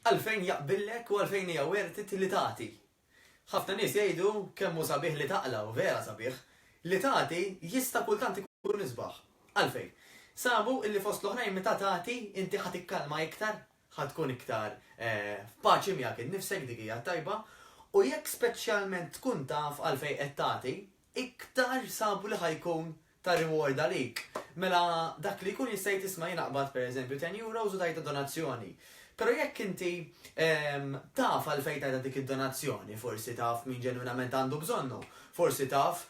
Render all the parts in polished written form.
għalfejn jaqbillek u għalfejn hija wertit li tagħti. Ħafna nies jgħidu kemm hu sabiħ li taqla u vera sabiħ li tagħti jista' kultant ikun isbaħ. Għalfejn. Sabu illi fost l-oħrajn meta tagħti inti ħadd ikkalma iktar, ħadd tkun iktar f'paċi miegħek innifsek dik hija tajba, u jekk speċjalment tkun taf għalfejn qed tagħti, iktar sabu li ħajkun ta' reward għalik. Mela dak li jkun jista' jtisma' jinaqbad pereżempju 10 euros u tajta donazzjoni. Pero jekk inti taf għalfejn tajta dik id-donazzjoni, forsi taf min ġenwinament għandu bżonnu, forsi taf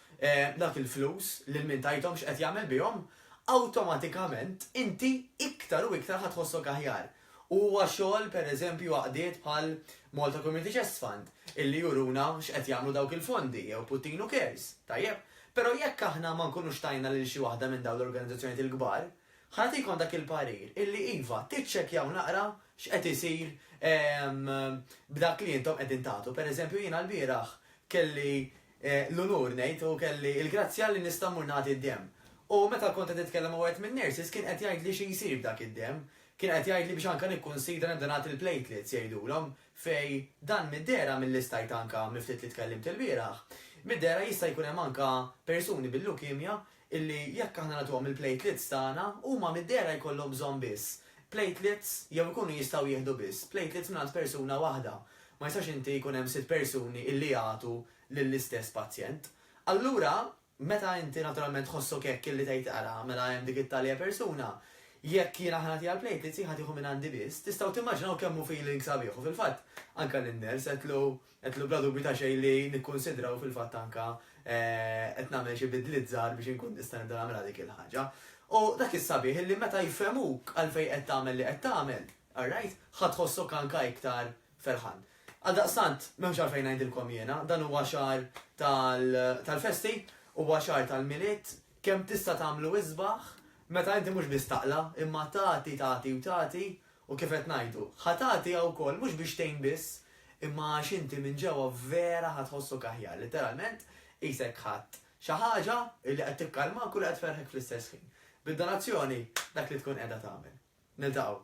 dak il-flus lil min tajthom x'qed jagħmel bihom, awtomatikament inti iktar u iktar ħatħossok aħjar. Huwa xogħol pereżempju għaqdiet bħal Malta Community Chest Fund illi juruna x'qed jagħmlu dawk il-fondi jew Puttinu Cares, tajjeb. Pero jekk aħna ma nkunux tajna lil xi waħda minn dawn l-organizzazzjonijiet il-kbar, ħatikom dak il-parir illi iva tiċċekkjaw naqra x'qed isir b'dak li intom qegħdin tagħtu. Pereżempju jiena l-bieraħ kelli l-unur ngħid u kelli l-grazzja li nista' mmur nagħti d-demm. U meta kont qed nitkellem ma' wieħed min-nurses kien qed jgħidli xi jsir b'dak id-demm. Kien qed jgħidli biex anke nikkunsidra donat il-platelets jgħidulhom fej dan mid-dera mill-istajt anke miftit li tkellimt il-bieraħ. Mid-dera jista' jkun hemm anke persuni bil-lukemja illi jekk aħna nagħtuhom il-platelets tagħna huma mid-dera jkollhom bżonn biss. Platelets jew ikunu jistgħu jieħdu biss. Platelets mingħand persuna waħda. Ma jistax inti jkun hemm 6 persuni illi jagħtu lill-istess pazjent. Allura, meta inti naturalment tħossok hekk illi tgħid ara mela hemm dik it-talja persuna, jekk jiena ħanati għal platelets jieħad jieħu minn għandi biss, tistgħu timmaġinaw kemm hu feeling sabiħ u fil-fatt anke lin-ners qedlu bla dubju ta' xejn li nikkunsidraw fil-fatt anke qed nagħmel xi bidliet żgħar biex inkun nista' nibda nagħmilha dik il-ħaġa. U dak is-sabiħ illi meta jifhemuk għalfejn qed tagħmel li qed tagħmel, alright, ħadd tħossok anke iktar ferħan. Għaldaqstant, m'hemmx għalfejn ngħidilkom jiena, dan huwa xahar tal-festi, huwa xahar tal-miliet, kemm tista' tagħmlu isbaħ, meta inti mhux biss taqla, imma tagħti u tagħti u kif qed ngħidu, ħatagħti wkoll mhux biex tgħin biss, imma għax inti minn ġewwa vera ħatħossok aħjar, literalment qisek ħadd xi ħaġa li qed tikkalmak u li qed tferħek fl-istess ħin. Bid-donazzjoni dak li tkun qiegħda tagħmel. Niltaqgħu.